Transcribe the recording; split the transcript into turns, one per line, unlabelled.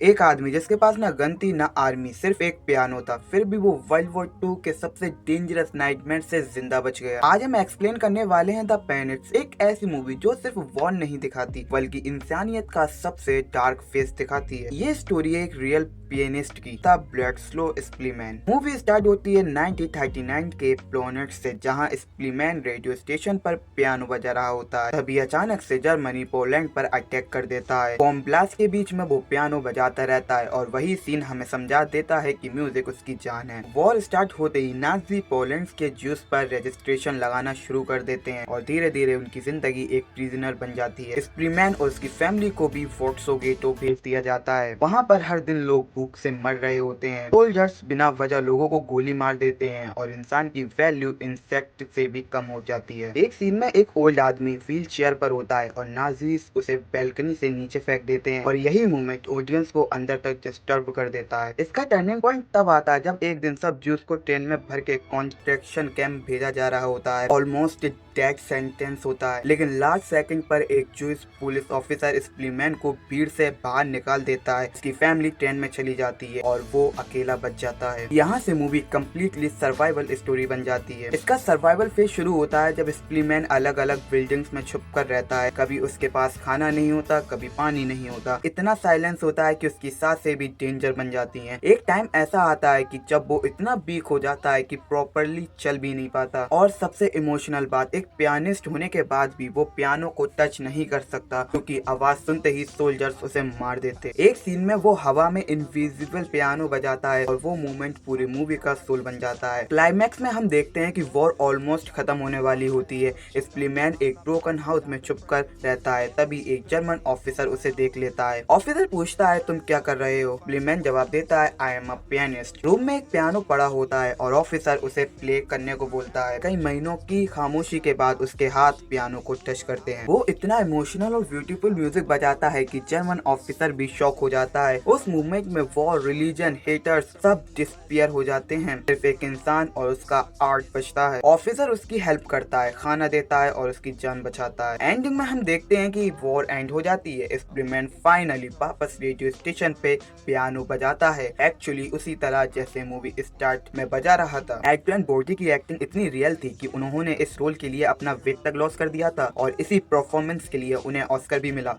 एक आदमी जिसके पास ना गन थी ना आर्मी, सिर्फ एक पियानो था, फिर भी वो वर्ल्ड वॉर 2 के सबसे डेंजरस नाइटमेयर से जिंदा बच गया। आज हम एक्सप्लेन करने वाले हैं द पेनिट्स, एक ऐसी मूवी जो सिर्फ वॉर नहीं दिखाती बल्कि इंसानियत का सबसे डार्क फेस दिखाती है। ये स्टोरी है एक रियल पियानिस्ट की, Wladyslaw Szpilman. Movie start होती है 1939 के प्लेनेट से, जहां स्प्लीमैन रेडियो स्टेशन पर पियानो बजा रहा होता है। तभी अचानक से जर्मनी पोलैंड पर अटैक कर देता है। बॉम्ब ब्लास्ट के बीच में वो पियानो बजाता रहता है और वही सीन हमें समझा देता है कि म्यूजिक उसकी जान है। वॉर स्टार्ट होते ही नाजी पोलैंड के ज्यूस पर रजिस्ट्रेशन लगाना शुरू कर देते हैं और धीरे धीरे उनकी जिंदगी एक प्रिजनर बन जाती है। स्प्लीमैन और उसकी फैमिली को भी वॉर्सो गेटो भेज दिया जाता है। वहाँ पर हर दिन लोग भूख से मर रहे होते हैं। सोल्जर्स बिना वजह लोगों को गोली मार देते हैं और इंसान की वैल्यू इंसेक्ट से भी कम हो जाती है। एक सीन में एक ओल्ड आदमी व्हील चेयर पर होता है और नाजीज उसे बैल्कनी से नीचे फेंक देते हैं और यही मूवमेंट ऑडियंस को अंदर तक डिस्टर्ब कर देता है। इसका टर्निंग पॉइंट तब आता है जब एक दिन सब ज्यूस को ट्रेन में भर के कॉन्ट्रैक्शन कैंप भेजा जा रहा होता है। ऑलमोस्ट डेथ सेंटेंस होता है, लेकिन लास्ट सेकंड पर एक ज्यूस पुलिस ऑफिसर स्प्लीमैन को भीड़ से बाहर निकाल देता है। उसकी फैमिली ट्रेन में चली जाती है और वो अकेला बच जाता है। यहाँ से मूवी कम्प्लीटली सर्वाइवल स्टोरी बन जाती है। इसका सर्वाइवल फेज शुरू होता है जब स्प्लीमैन अलग अलग बिल्डिंग्स में छुप कर रहता है। कभी उसके पास खाना नहीं होता, कभी पानी नहीं होता, इतना साइलेंस होता है कि उसकी सांसें भी डेंजर बन जाती हैं। एक टाइम ऐसा आता है कि जब वो इतना वीक हो जाता है कि प्रॉपरली चल भी नहीं पाता। और सबसे इमोशनल बात, एक पियानिस्ट होने के बाद भी वो पियानो को टच नहीं कर सकता क्योंकि आवाज सुनते ही सोल्जर्स उसे मार देते। एक सीन में वो हवा में इनविजिबल पियानो बजाता है और वो मोमेंट पूरी मूवी का सोल बन जाता है। क्लाइमैक्स में हम देखते हैं कि वॉर ऑलमोस्ट खत्म होने वाली होती है। स्प्लीमैन एक ब्रोकन हाउस में छुप कर रहता है, तभी एक जर्मन ऑफिसर उसे देख लेता है। ऑफिसर पूछता है तुम क्या कर रहे हो? स्प्लीमैन जवाब देता है I am a pianist. Room में एक पियानो पड़ा होता है और ऑफिसर उसे प्ले करने को बोलता है। कई महीनों की खामोशी के बाद उसके हाथ पियानो को टच करते हैं। वो इतना इमोशनल और ब्यूटीफुल म्यूजिक बजाता है कि जर्मन ऑफिसर भी शॉक हो जाता है। उस मूवमेंट में वॉर, रिलीजन, हेटर्स सब डिस्पियर हो जाते हैं। सिर्फ एक इंसान और उसका आर्ट बचता है। ऑफिसर उसकी हेल्प करता है, खाना देता है और उसकी जान बचाता है। एंडिंग में हम देखते हैं कि वॉर एंड हो जाती है। स्प्लीमैन फाइनली वापस रेडियो स्टेशन पे पियानो बजाता है, एक्चुअली उसी तरह जैसे मूवी स्टार्ट में बजा रहा था। एड्रियन ब्रोडी की एक्टिंग इतनी रियल थी कि उन्होंने इस रोल के लिए अपना वेट तक लॉस कर दिया था और इसी परफॉर्मेंस के लिए उन्हें ऑस्कर भी मिला।